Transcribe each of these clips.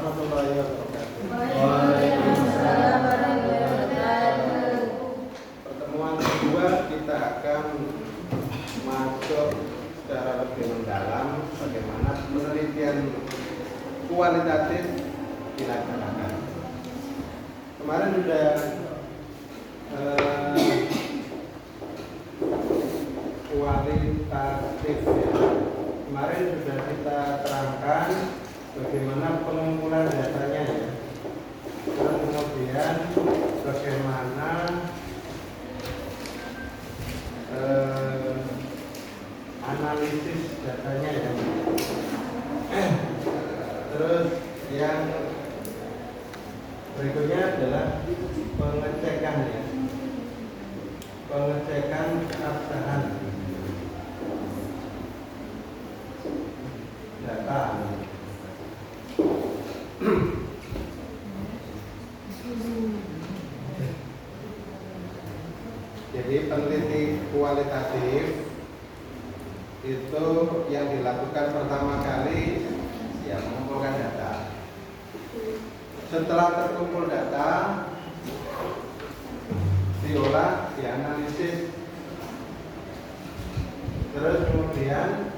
warahmatullahi wabarakatuh. Waalaikumsalam warahmatullahi wabarakatuh. Pertemuan kedua kita akan masuk secara lebih mendalam bagaimana penelitian kualitatif dilaksanakan. Kemarin sudah kualitatif ya. Kemarin sudah kita terangkan bagaimana pengumpulan datanya ya. Terus kemudian bagaimana analisis datanya ya. Terus yang berikutnya adalah pengecekan ya. Pengecekan keabsahan data. Jadi peneliti kualitatif itu yang dilakukan pertama kali ya mengumpulkan data. Setelah terkumpul data, diolah, dianalisis, terus kemudian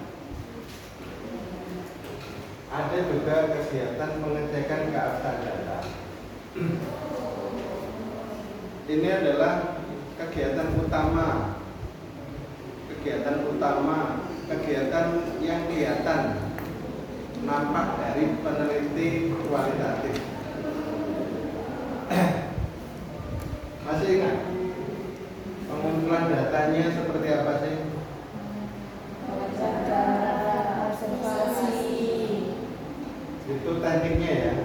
ada juga kegiatan pengecekan keabsahan data. Ini adalah kegiatan utama, kegiatan yang kelihatan nampak dari peneliti kualitatif. Masih ingat pengumpulan datanya seperti apa sih? Observasi. Itu tekniknya ya,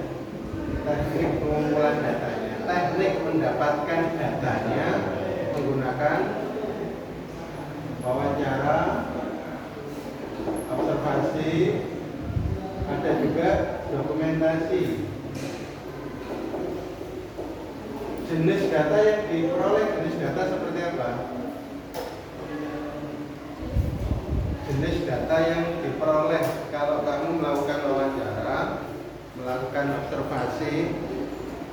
teknik pengumpulan datanya, teknik mendapatkan datanya menggunakan wawancara, observasi, ada juga dokumentasi. Jenis data yang diperoleh, jenis data seperti apa? Jenis data yang diperoleh kalau kamu melakukan wawancara, melakukan observasi,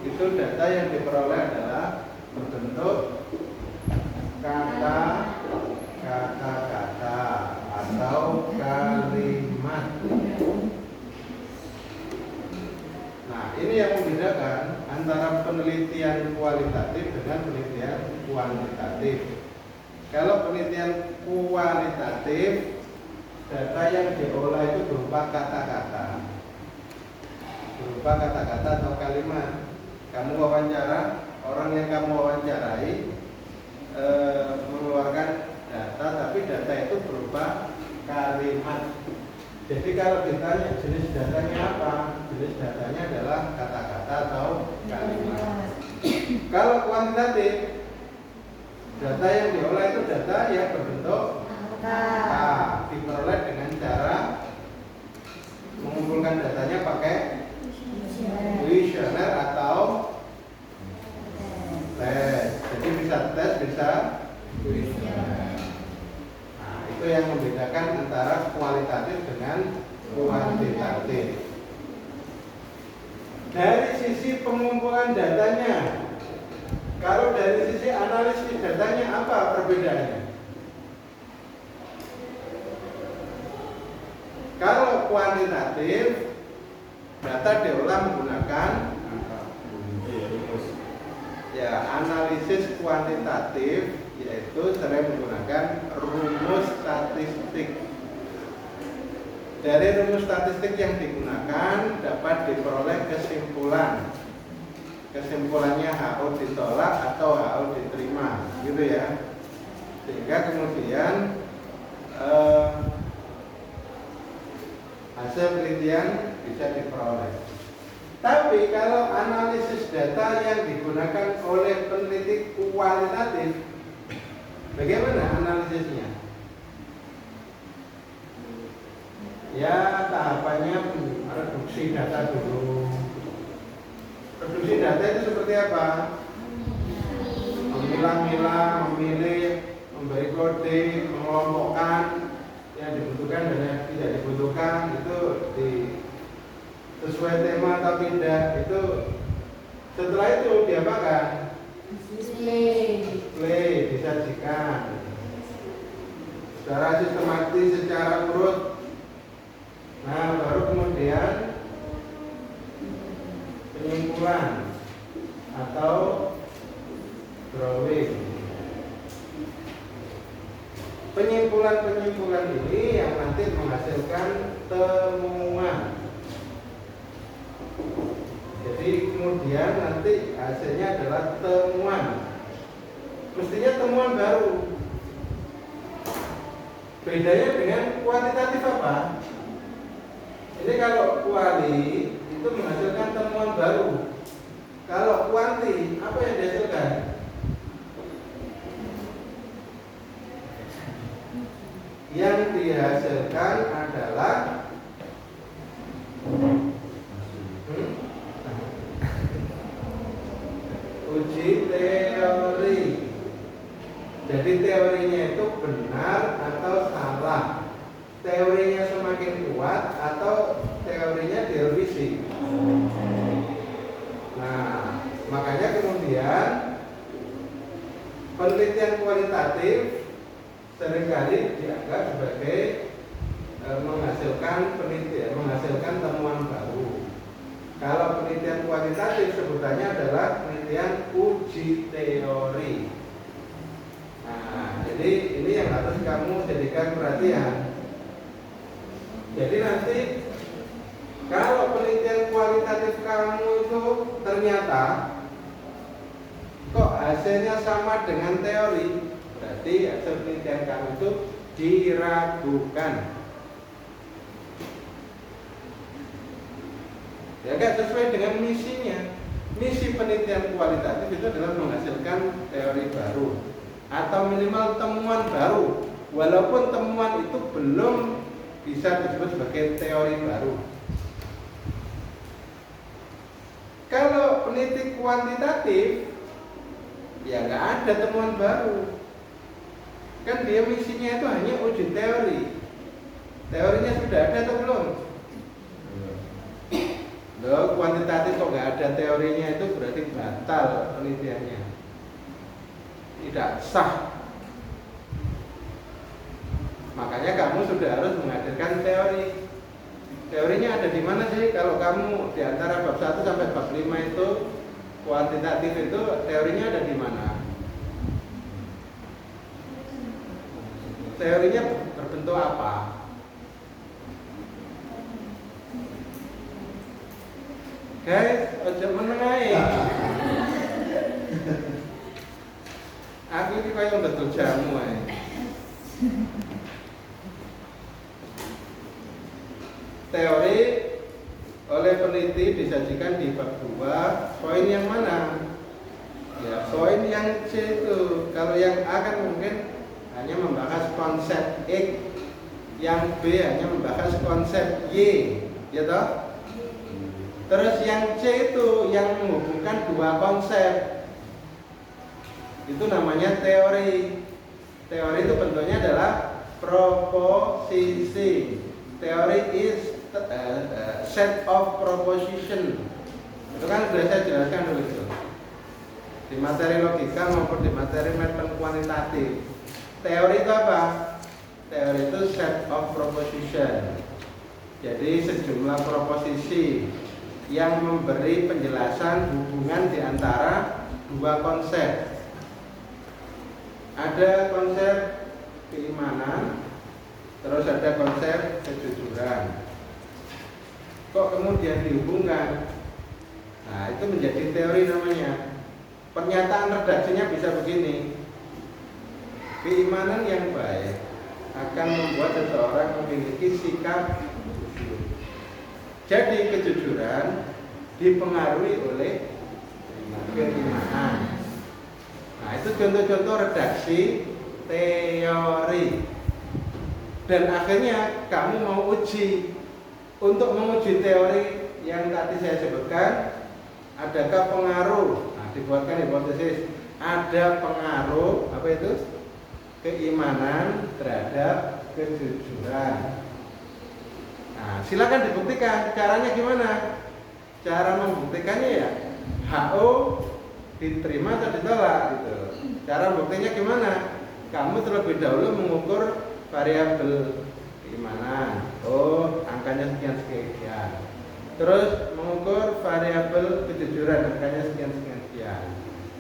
itu data yang diperoleh adalah berbentuk kata-kata atau kalimat. Nah, ini yang membedakan antara penelitian kualitatif dengan penelitian kuantitatif. Kalau penelitian kualitatif, data yang diolah itu berupa kata-kata, atau kalimat. Kamu wawancara, orang yang kamu wawancarai mengeluarkan data, tapi data itu berupa kalimat. Jadi kalau ditanya jenis datanya apa, jenis datanya adalah kata-kata atau kalimat. Kalau kuantitatif, data yang diolah itu data yang berbentuk kata, diperoleh dengan cara mengumpulkan datanya pakai kuesioner atau tes. Jadi bisa tes, bisa kuesioner. Nah, itu yang membedakan antara kualitatif dengan kuantitatif. Dari sisi pengumpulan datanya, kalau dari sisi analisis datanya apa perbedaannya? Kalau kuantitatif, data diolah menggunakan ya analisis kuantitatif, yaitu sering menggunakan rumus statistik. Dari rumus statistik yang digunakan dapat diperoleh kesimpulan. Kesimpulannya HO ditolak atau HO diterima, gitu ya. Sehingga kemudian hasil penelitian bisa diperoleh. Tapi kalau analisis data yang digunakan oleh peneliti kualitatif, bagaimana analisisnya? Ya tahapannya reduksi data dulu. Reduksi data itu seperti apa? Memilah-milah, memilih, memberi kode, mengelompokkan yang dibutuhkan dan yang tidak dibutuhkan itu terus sesuai tema atau tidak, itu setelah itu diapakan? Display, disajikan secara sistematis, secara urut. Nah, baru kemudian penyimpulan atau drawing. Penyimpulan ini yang nanti menghasilkan temuan. Jadi kemudian nanti hasilnya adalah temuan. Mestinya temuan baru. Bedanya dengan kuantitatif apa? Ini kalau kuali itu menghasilkan temuan baru. Kalau kuanti, apa yang dihasilkan? Yang dihasilkan adalah uji teori. Jadi teorinya itu benar atau salah. Teorinya semakin kuat atau teorinya direvisi. Nah, makanya kemudian penelitian kualitatif seringkali dianggap sebagai menghasilkan temuan baru. Kalau penelitian kualitatif sebutannya adalah penelitian uji teori. Nah, jadi ini yang harus kamu jadikan perhatian. Jadi nanti kalau penelitian kualitatif kamu itu ternyata kok hasilnya sama dengan teori, berarti hasil penelitian kamu itu diragukan. Ya gak sesuai dengan misinya. Misi penelitian kualitatif itu adalah menghasilkan teori baru atau minimal temuan baru, walaupun temuan itu belum bisa disebut sebagai teori baru. Kalau peneliti kuantitatif, ya nggak ada temuan baru. Kan dia misinya itu hanya uji teori. Teorinya sudah ada atau belum? Loh, kuantitatif kok nggak ada teorinya, itu berarti batal penelitiannya, tidak sah. Makanya kamu sudah harus menghadirkan teori. Teorinya ada di mana sih? Kalau kamu di antara bab 1 sampai bab 5 itu kuantitatif itu teorinya ada di mana? Teorinya berbentuk apa? Guys, ojo menengahi. Aku ini kayak betul jamu ae. Teori oleh peneliti disajikan di bab 2. Poin yang mana? Ya, poin yang C itu. Kalau yang A kan mungkin hanya membahas konsep X, yang B hanya membahas konsep Y, ya toh? Terus yang C itu yang menghubungkan dua konsep. Itu namanya teori. Teori itu bentuknya adalah proposisi. Teori is set of proposition. Itu kan sudah saya jelaskan dulu itu di materi logika maupun di materi manajemen kuantitatif. Teori itu apa? Teori itu set of proposition. Jadi sejumlah proposisi yang memberi penjelasan hubungan di antara dua konsep. Ada konsep keimanan, terus ada konsep kejujuran. Kok kemudian dihubungkan? Nah, itu menjadi teori namanya. Pernyataan redaksinya bisa begini. Keimanan yang baik akan membuat seseorang memiliki sikap jujur. Jadi kejujuran dipengaruhi oleh keimanan. Nah, itu contoh-contoh redaksi teori. Dan akhirnya kamu mau uji. Untuk menguji teori yang tadi saya sebutkan, adakah pengaruh? Nah, dibuatkan hipotesis. Ada pengaruh apa itu? Keimanan terhadap kejujuran. Nah, silakan dibuktikan. Caranya gimana? Cara membuktikannya ya HO diterima atau ditolak gitu. Cara buktinya gimana? Kamu terlebih dahulu mengukur variabel keimanan. Oh, angkanya sekian. Terus mengukur variabel kejujuran, angkanya sekian.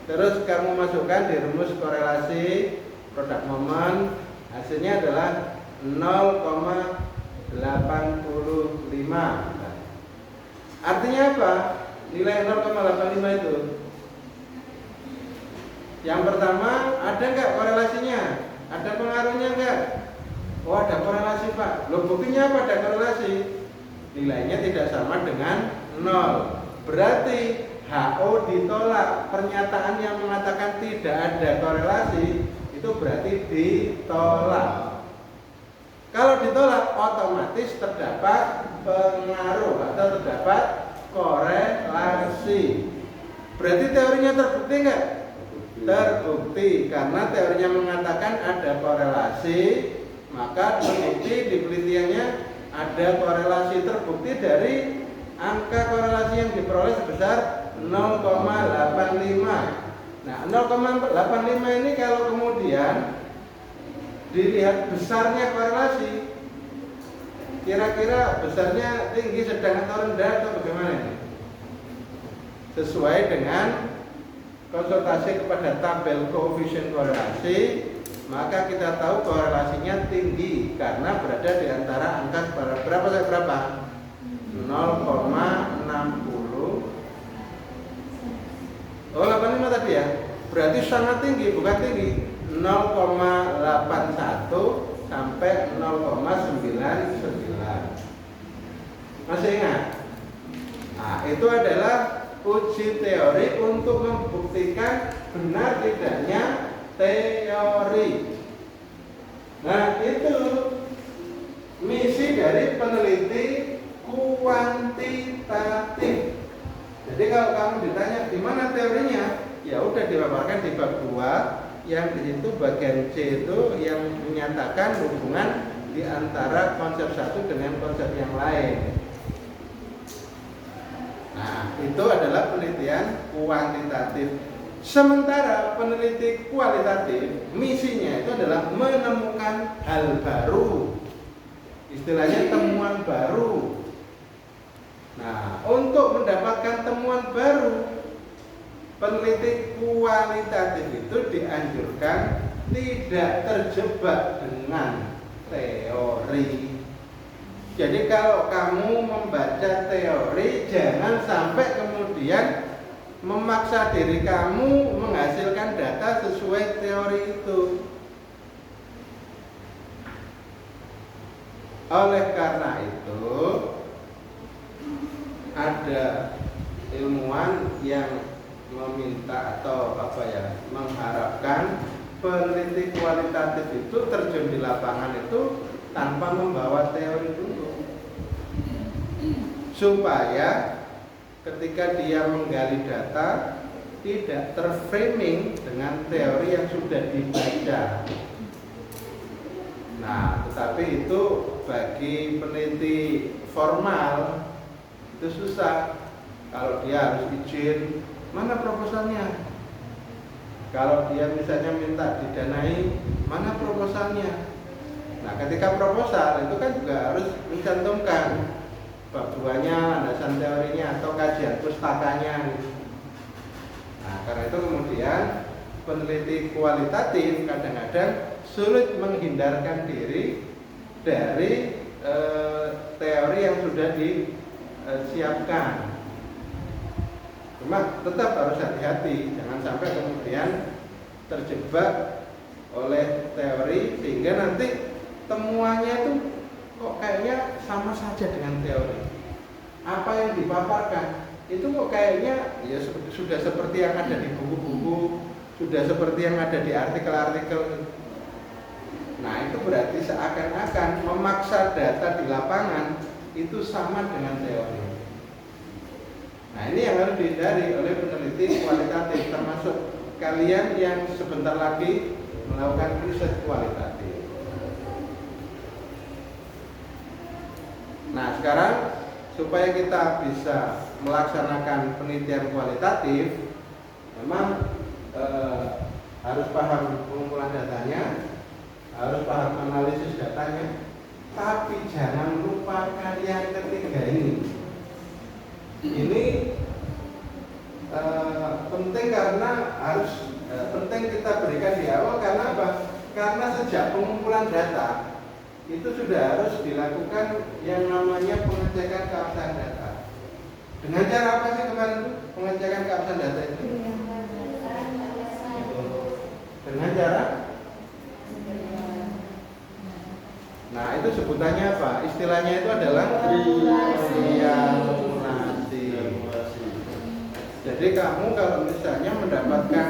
Terus kamu masukkan di rumus korelasi produk momen, hasilnya adalah 0,85. Artinya apa? Nilai 0,85 itu. Yang pertama, ada nggak korelasinya? Ada pengaruhnya nggak? Oh, ada korelasi Pak. Loh, buktinya apa ada korelasi? Nilainya tidak sama dengan 0. Berarti HO ditolak. Pernyataan yang mengatakan tidak ada korelasi itu berarti ditolak. Kalau ditolak, otomatis terdapat pengaruh atau terdapat korelasi. Berarti teorinya terbukti nggak? Terbukti, karena teorinya mengatakan ada korelasi, maka terbukti di penelitiannya ada korelasi, terbukti dari angka korelasi yang diperoleh sebesar 0,85. Nah, 0,85 ini kalau kemudian dilihat besarnya korelasi, kira-kira besarnya tinggi, sedang atau rendah atau bagaimana ini? Sesuai dengan konsultasi kepada tabel koefisien korelasi, maka kita tahu korelasinya tinggi karena berada di antara angka berapa? 0,60. Oh, 85 tadi ya. Berarti sangat tinggi, bukan tinggi. 0,81 sampai 0,99. Masih ingat? Nah, itu adalah uji teori untuk membuktikan benar tidaknya teori. Nah, itu misi dari peneliti kuantitatif. Jadi kalau kamu ditanya di mana teorinya, ya udah dipaparkan di bab 2 yang di situ bagian C itu yang menyatakan hubungan di antara konsep satu dengan konsep yang lain. Nah, itu adalah penelitian kuantitatif. Sementara peneliti kualitatif, misinya itu adalah menemukan hal baru. Istilahnya temuan baru. Nah, untuk mendapatkan temuan baru, peneliti kualitatif itu dianjurkan tidak terjebak dengan teori. Jadi kalau kamu membaca teori, jangan sampai kemudian memaksa diri kamu menghasilkan data sesuai teori itu. Oleh karena itu, ada ilmuwan yang meminta atau mengharapkan peneliti kualitatif itu terjun di lapangan itu tanpa membawa teori dulu, supaya ketika dia menggali data tidak terframing dengan teori yang sudah dibaca. Nah, tetapi itu bagi peneliti formal itu susah. Kalau dia harus izin, mana proposalnya? Kalau dia misalnya minta didanai, mana proposalnya? Nah, ketika proposal itu kan juga harus mencantumkan bab 2-nya, landasan teorinya atau kajian pustakanya. Nah, karena itu kemudian peneliti kualitatif kadang-kadang sulit menghindarkan diri dari teori yang sudah disiapkan. Cuma tetap harus hati-hati, jangan sampai kemudian terjebak oleh teori sehingga nanti temuannya itu kok kayaknya sama saja dengan teori. Apa yang dipaparkan itu kok kayaknya ya sudah seperti yang ada di buku-buku, sudah seperti yang ada di artikel-artikel. Nah, itu berarti seakan-akan memaksa data di lapangan itu sama dengan teori. Nah, ini yang harus dihindari oleh peneliti kualitatif, termasuk kalian yang sebentar lagi melakukan riset kualitatif. Nah, sekarang supaya kita bisa melaksanakan penelitian kualitatif, memang harus paham pengumpulan datanya, harus paham analisis datanya, tapi jangan lupakan yang ketiga ini. Ini penting karena harus penting kita berikan di awal. Karena apa? Karena sejak pengumpulan data itu sudah harus dilakukan yang namanya pengecekan keabsahan data. Dengan cara apa sih kemarin pengecekan keabsahan data itu? Dengan cara, nah itu sebutannya apa? Istilahnya itu adalah triangulasi. Jadi kamu kalau misalnya mendapatkan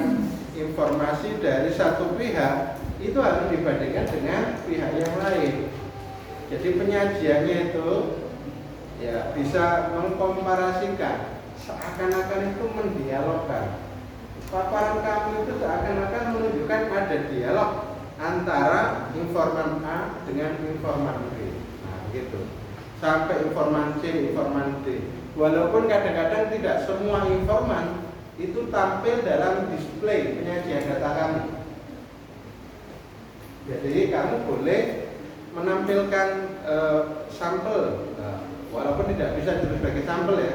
informasi dari satu pihak, itu harus dibandingkan dengan pihak yang lain. Jadi penyajiannya itu ya bisa mengkomparasikan, seakan-akan itu mendialogkan. Paparan kamu itu seakan-akan menunjukkan ada dialog antara informan A dengan informan B. Nah, gitu. Sampai informan C, informan D. Walaupun kadang-kadang tidak semua informan itu tampil dalam display penyajian data kamu. Jadi kamu boleh menampilkan sampel, walaupun tidak bisa disebut sebagai sampel ya.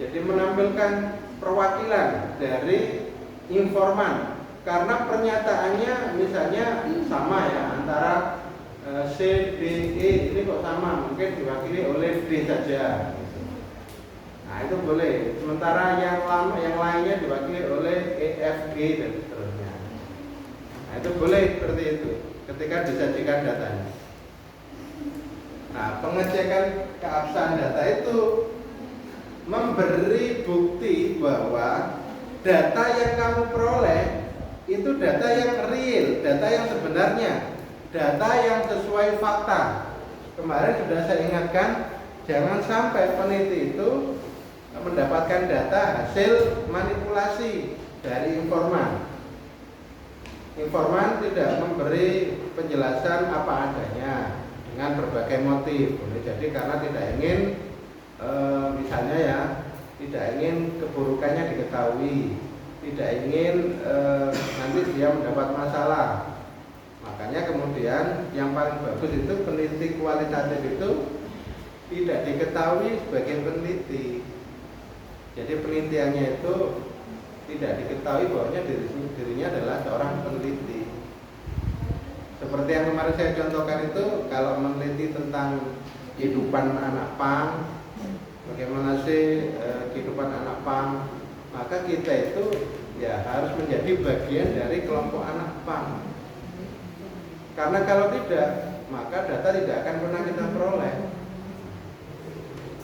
Jadi menampilkan perwakilan dari informan, karena pernyataannya misalnya sama ya antara C, D, E ini kok sama, mungkin diwakili oleh D saja. Nah itu boleh. Sementara yang lainnya diwakili oleh E, F, G dan seterusnya. Nah itu boleh seperti itu ketika disajikan datanya. Nah pengecekan keabsahan data itu memberi bukti bahwa data yang kamu peroleh itu data yang real, data yang sebenarnya, data yang sesuai fakta. Kemarin sudah saya ingatkan, jangan sampai peneliti itu mendapatkan data hasil manipulasi dari informan. Informan tidak memberi penjelasan apa adanya dengan berbagai motif. Boleh jadi karena tidak ingin misalnya ya, tidak ingin keburukannya diketahui, tidak ingin nanti dia mendapat masalah. Makanya kemudian yang paling bagus itu peneliti kualitatif itu tidak diketahui sebagai peneliti. Jadi penelitiannya itu tidak diketahui bahwa dirinya adalah seorang peneliti. Seperti yang kemarin saya contohkan itu, kalau meneliti tentang kehidupan anak pang, bagaimana sih kehidupan anak pang, maka kita itu ya harus menjadi bagian dari kelompok anak pang. Karena kalau tidak, maka data tidak akan pernah kita peroleh.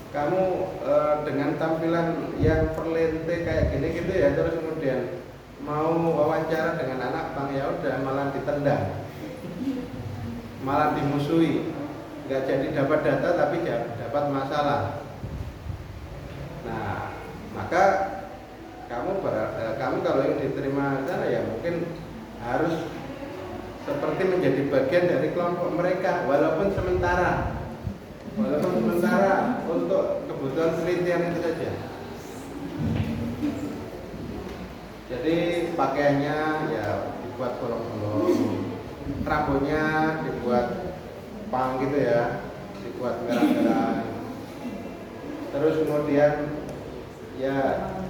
Kamu dengan tampilan yang perlente kayak gini gitu ya, terus kemudian mau wawancara dengan anak pang, ya udah malah ditendang, malah dimusuhi, nggak jadi dapat data tapi dapat masalah. Nah, maka kamu kalau yang diterima sana ya mungkin harus seperti menjadi bagian dari kelompok mereka, walaupun sementara untuk kebutuhan penelitian itu saja. Jadi pakaiannya ya dibuat bolong-bolong, rambutnya dibuat pang gitu ya, dibuat merah-merah. Terus kemudian ya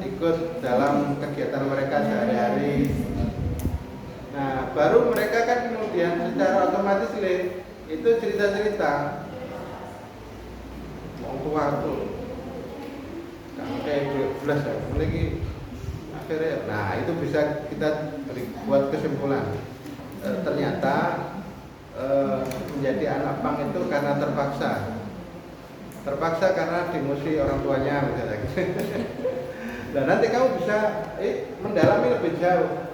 ikut dalam kegiatan mereka sehari-hari. Nah, baru mereka kan kemudian secara otomatis itu cerita-cerita wong tua tuh kayak belas ya, lagi akhirnya. Nah, itu bisa kita buat kesimpulan. Ternyata menjadi anak pang itu karena terpaksa karena dimusuhi orang tuanya misalnya. Dan nanti kamu bisa mendalami lebih jauh.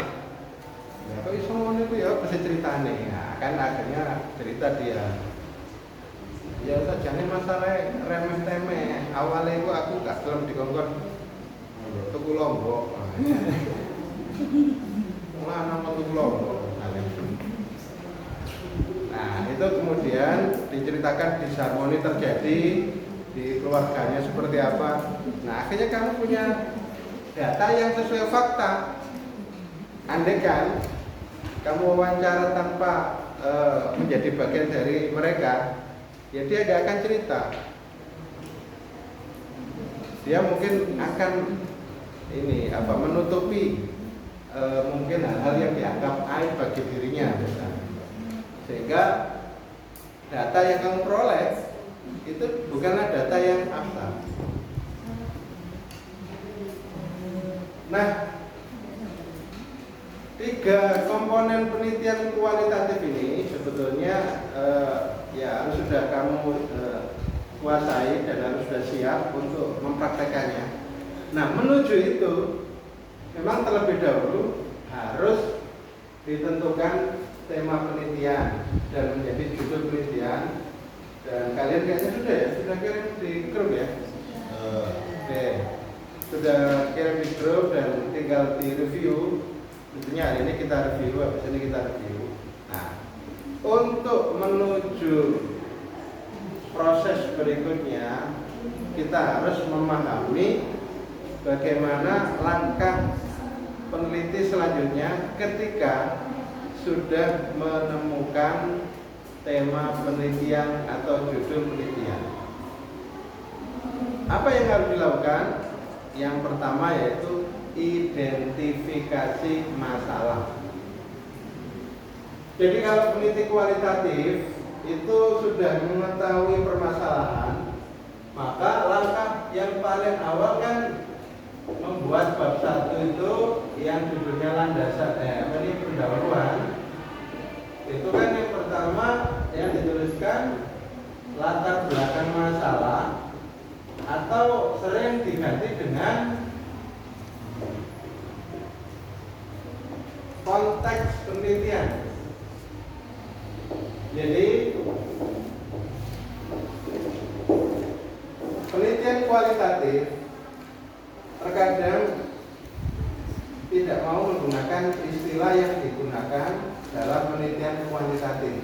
Ya, kok iso ngono iku ya bisa ceritane. Nah, kan akhirnya cerita dia. Ya sajane masalah remeh temeh. Awalnya itu aku gak gelem dikongkon tuku lombok. Mulai nama tuku lombok. Nah, itu kemudian diceritakan disharmoni terjadi di keluarganya seperti apa. Nah, akhirnya kamu punya data yang sesuai fakta. Andai kan kamu wawancara tanpa menjadi bagian dari mereka, ya dia gak akan cerita. Dia mungkin akan menutupi mungkin hal-hal yang dianggap aib bagi dirinya, sehingga data yang kamu peroleh itu bukanlah data yang abstrak. Nah, 3 komponen penelitian kualitatif ini sebetulnya ya harus sudah kamu kuasai dan harus sudah siap untuk mempraktekannya. Nah, menuju itu memang terlebih dahulu harus ditentukan tema penelitian dan menjadi judul penelitian. Dan kalian kayaknya sudah kirim di grup ya. Oke, sudah kirim di grup dan tinggal di review. Tentunya hari ini kita review, habis ini kita review. Nah, untuk menuju proses berikutnya kita harus memahami bagaimana langkah peneliti selanjutnya ketika sudah menemukan tema penelitian atau judul penelitian. Apa yang harus dilakukan? Yang pertama yaitu identifikasi masalah. Jadi kalau peneliti kualitatif itu sudah mengetahui permasalahan, maka langkah yang paling awal kan membuat bab 1 itu yang judulnya landasan pendahuluan. Itu kan yang pertama yang dituliskan latar belakang masalah, atau sering diganti dengan konteks penelitian. Jadi penelitian kualitatif terkadang tidak mau menggunakan istilah yang digunakan dalam penelitian kuantitatif.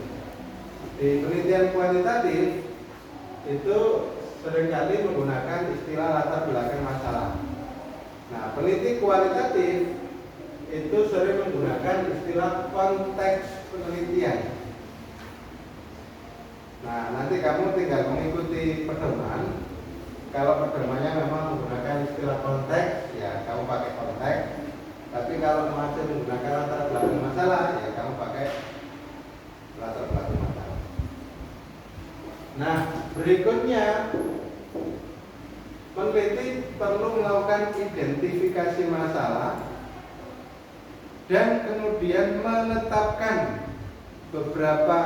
Di penelitian kuantitatif itu seringkali menggunakan istilah latar belakang masalah. Nah, peneliti kualitatif itu sering menggunakan istilah konteks penelitian. Nah, nanti kamu tinggal mengikuti pedoman. Kalau pedomannya memang menggunakan istilah konteks, ya kamu pakai konteks. Tapi kalau masih menggunakan latar belakang masalah, ya kamu pakai latar belakang masalah. Nah, berikutnya peneliti perlu melakukan identifikasi masalah dan kemudian menetapkan beberapa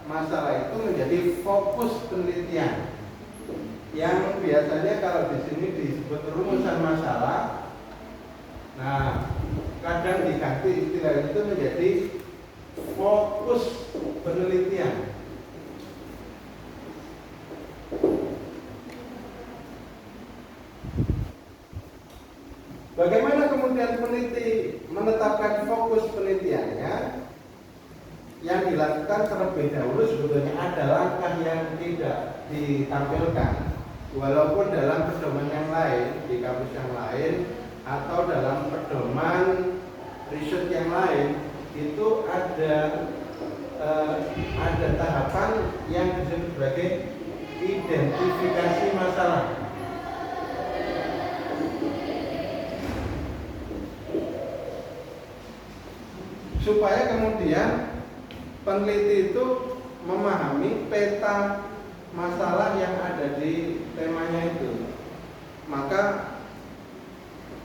masalah itu menjadi fokus penelitian, yang biasanya kalau di sini disebut rumusan masalah. Nah, kadang diganti istilah itu menjadi fokus penelitian. Bagaimana kemudian peneliti menetapkan fokus penelitiannya? Yang dilakukan terlebih dahulu sebetulnya ada langkah yang tidak ditampilkan, walaupun dalam pedoman yang lain, di kampus yang lain, atau dalam pedoman riset yang lain, itu ada tahapan yang disebut sebagai identifikasi masalah. Supaya kemudian peneliti itu memahami peta masalah yang ada di temanya itu, maka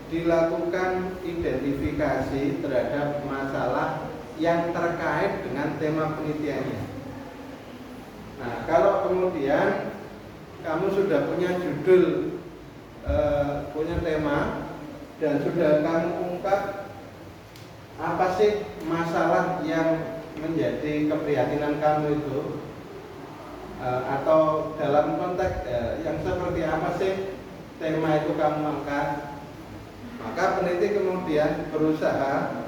dilakukan identifikasi terhadap masalah yang terkait dengan tema penelitiannya. Nah, kalau kemudian kamu sudah punya judul, punya tema, dan sudah kamu ungkap apa sih masalah yang menjadi keprihatinan kamu itu, atau dalam konteks yang seperti apa sih tema itu kamu angkat, maka peneliti kemudian berusaha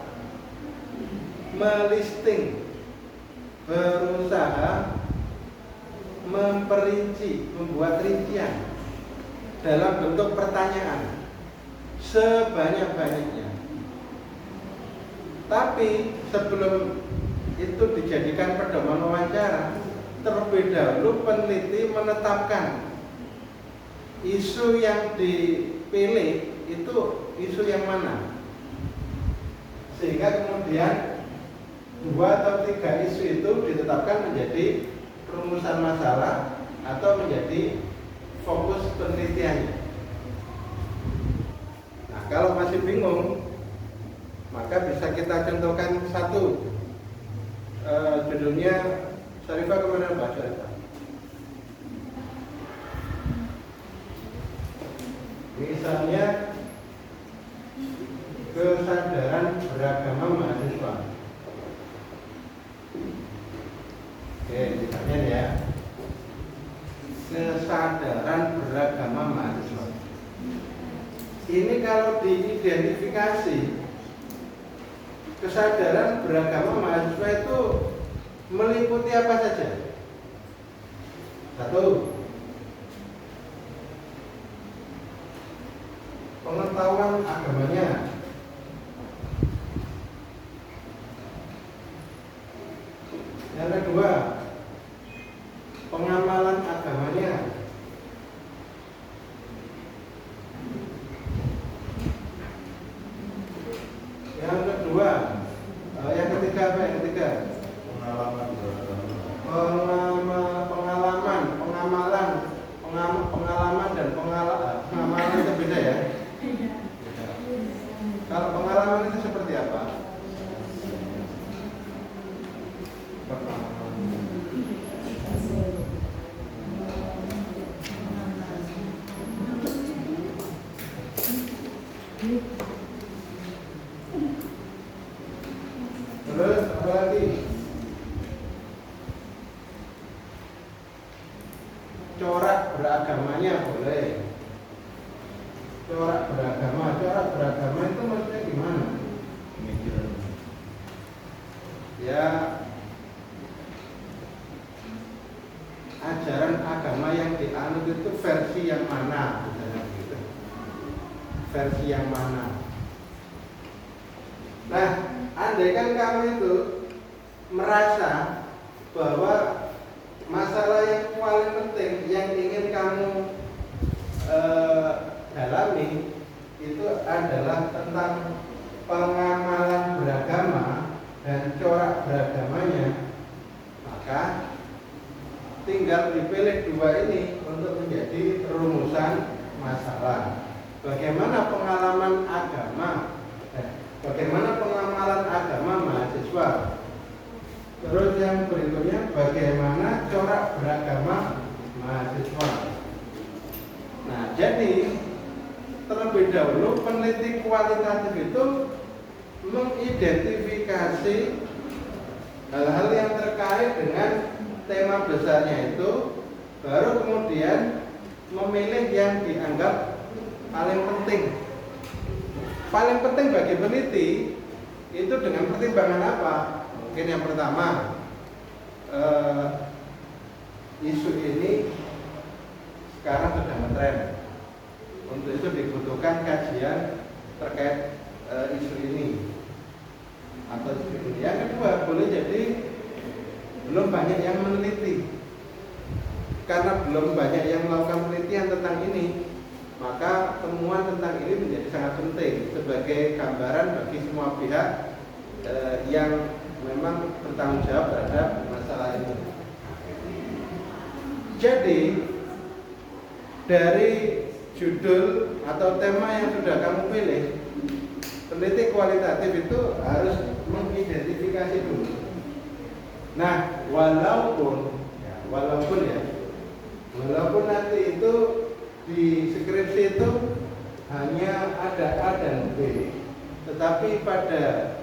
melisting, berusaha memperinci, membuat rincian dalam bentuk pertanyaan sebanyak-banyaknya. Tapi sebelum itu dijadikan pedoman wawancara, terlebih dahulu peneliti menetapkan isu yang dipilih itu isu yang mana, sehingga kemudian 2 atau 3 isu itu ditetapkan menjadi rumusan masalah atau menjadi fokus penelitiannya. Nah, kalau masih bingung, maka bisa kita contohkan satu. Judulnya Syarifah, kemana Mbak Syarifah? Misalnya kesadaran beragama mahasiswa. Oke, misalnya ya, kesadaran beragama mahasiswa. Ini kalau diidentifikasi, kesadaran beragama mahasiswa itu meliputi apa saja? Satu, pengetahuan agamanya. Yang kedua, pengamalan agamanya. Yang ketiga apa? Yang ketiga, pengalaman dan pengamalan itu beda ya. Kalau pengalaman itu seperti apa? Terus apa lagi? Corak beragamanya boleh. Corak beragama itu maksudnya gimana? Ya, ajaran agama yang dianut itu versi yang mana, misalnya gitu. Versi yang mana? Nah, andaikan kamu itu merasa bahwa masalah yang paling penting yang ingin kamu dalami itu adalah tentang pengamalan beragama dan corak beragamanya, maka tinggal dipilih 2 ini untuk menjadi rumusan masalah. Bagaimana pengalaman agama, bagaimana pengamalan agama mahasiswa. Terus yang berikutnya, bagaimana corak beragama mahasiswa. Nah, jadi terlebih dahulu peneliti kualitatif itu mengidentifikasi hal-hal yang terkait dengan tema besarnya itu, baru kemudian memilih yang dianggap paling penting. Paling penting bagi peneliti itu dengan pertimbangan apa? Mungkin yang pertama, isu ini sekarang sedang ngetren. Untuk itu dibutuhkan kajian terkait isu ini atau isu ini. Yang kedua, boleh jadi belum banyak yang meneliti. Karena belum banyak yang melakukan penelitian tentang ini, maka temuan tentang ini menjadi sangat penting sebagai gambaran bagi semua pihak yang memang bertanggung jawab terhadap masalah ini. Jadi dari judul atau tema yang sudah kamu pilih, peneliti kualitatif itu harus mengidentifikasi dulu. Nah, walaupun nanti itu di skripsi itu hanya ada A dan B, tetapi pada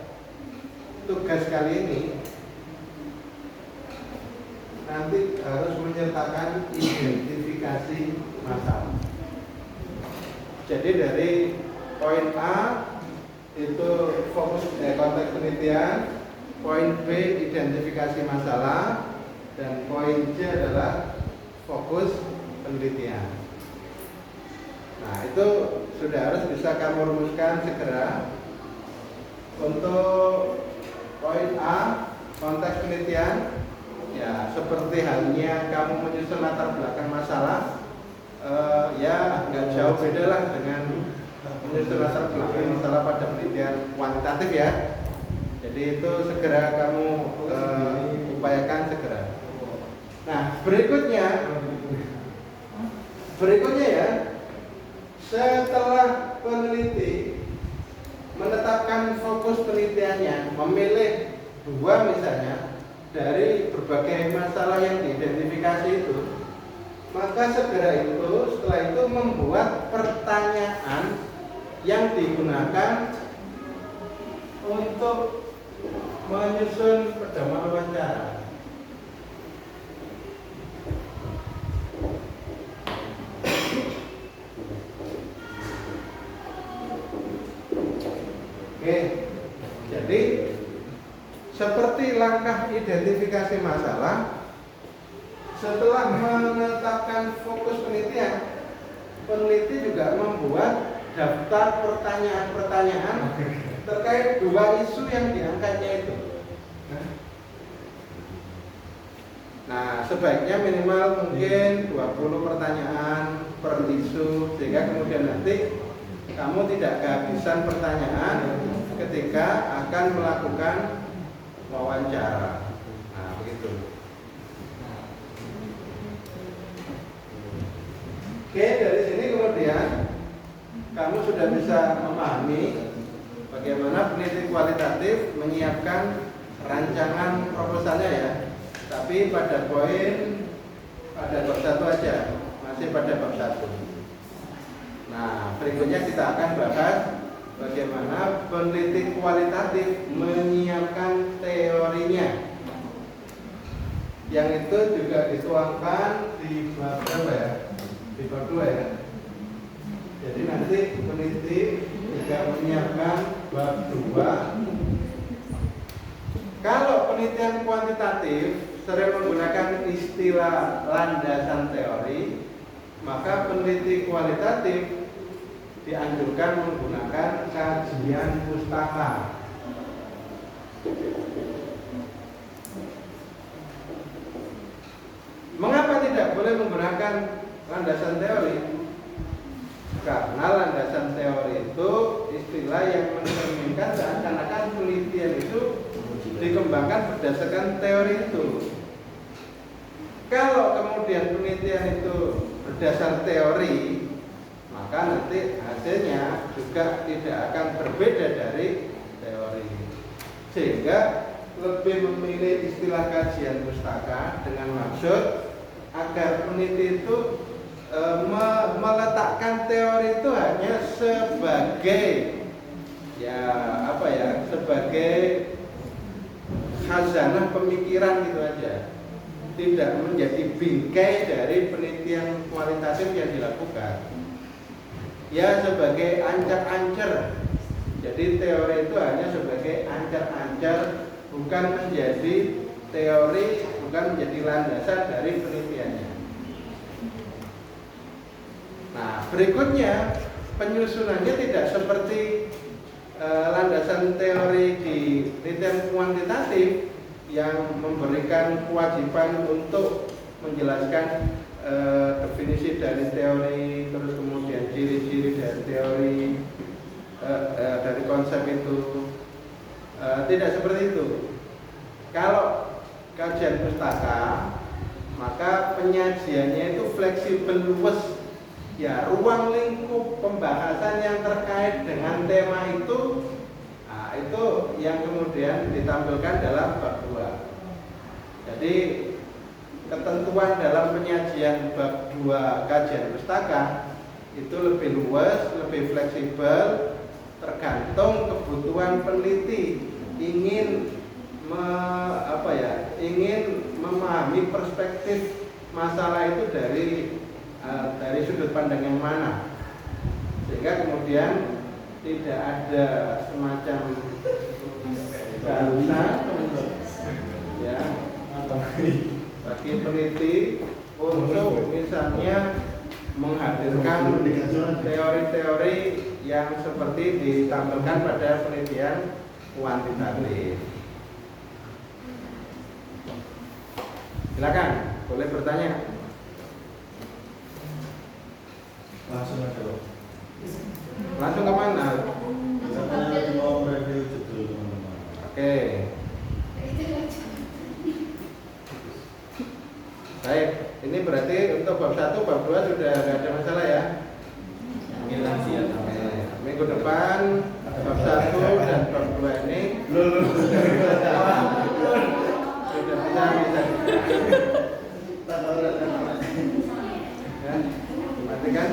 tugas kali ini nanti harus menyertakan identifikasi masalah. Jadi dari poin A itu fokus konteks penelitian, poin B identifikasi masalah, dan poin C adalah fokus penelitian. Nah, itu sudah harus bisa kamu rumuskan segera. Untuk poin A, konteks penelitian, ya seperti halnya kamu menyusun latar belakang masalah, ya nggak jauh beda lah dengan menyusun latar belakang masalah pada penelitian kuantitatif ya. Jadi itu segera kamu upayakan segera. Nah, berikutnya ya, setelah peneliti menetapkan fokus penelitiannya, memilih 2 misalnya dari berbagai masalah yang diidentifikasi itu, maka setelah itu membuat pertanyaan yang digunakan untuk menyusun pedoman wawancara. Oke, jadi seperti langkah identifikasi masalah, setelah menetapkan fokus penelitian, peneliti juga membuat daftar pertanyaan-pertanyaan terkait 2 isu yang diangkatnya itu. Nah, sebaiknya minimal mungkin 20 pertanyaan per isu, sehingga kemudian nanti kamu tidak kehabisan pertanyaan ketika akan melakukan wawancara. Nah, begitu. Oke, dari sini kemudian kamu sudah bisa memahami bagaimana peneliti kualitatif menyiapkan rancangan proposalnya ya. Tapi pada bab 1 aja, masih pada bab 1. Nah, berikutnya kita akan bahas bagaimana peneliti kualitatif menyiapkan teorinya. Yang itu juga dituangkan di bab berapa ya? Di bab 2 ya. Jadi nanti peneliti juga menyiapkan bab 2. Kalau penelitian kuantitatif sering menggunakan istilah landasan teori, maka peneliti kualitatif dianjurkan menggunakan kajian pustaka. Mengapa tidak boleh menggunakan landasan teori? Karena landasan teori itu istilah yang mencerminkan seakan-akan penelitian itu dikembangkan berdasarkan teori itu. Kalau kemudian penelitian itu berdasar teori, maka nanti hasilnya juga tidak akan berbeda dari teori. Sehingga lebih memilih istilah kajian pustaka dengan maksud agar peneliti itu meletakkan teori itu hanya sebagai sebagai khazanah pemikiran gitu aja, tidak menjadi bingkai dari penelitian kualitatif yang dilakukan. Ya, sebagai ancar-ancar. Jadi teori itu hanya sebagai ancar-ancar, bukan menjadi teori, bukan menjadi landasan dari penelitiannya. Nah, berikutnya penyusunannya tidak seperti landasan teori di penelitian kuantitatif yang memberikan kewajiban untuk menjelaskan definisi dari teori, terus kemudian ciri-ciri dari teori, dari konsep itu. Tidak seperti itu. Kalau kajian pustaka, maka penyajiannya itu fleksibel, luas. Ya, ruang lingkup pembahasan yang terkait dengan tema itu, nah, itu yang kemudian ditampilkan dalam bab 2. Jadi ketentuan dalam penyajian bab 2 kajian pustaka itu lebih luas, lebih fleksibel, tergantung kebutuhan peneliti ingin memahami perspektif masalah itu dari sudut pandang yang mana, sehingga kemudian tidak ada semacam keharusan ya bagi peneliti untuk misalnya menghadirkan teori-teori yang seperti ditampilkan pada penelitian kuantitatif. Silakan, boleh bertanya. Langsung aja loh. Langsung ke mana? Katanya mau review judul teman-teman. Oke. Baik, ini berarti untuk bab 1, bab 2 sudah tidak ada masalah ya? Hilang sih ya. Minggu depan bab 1 dan bab 2 ini sudah bisa ya, matikan.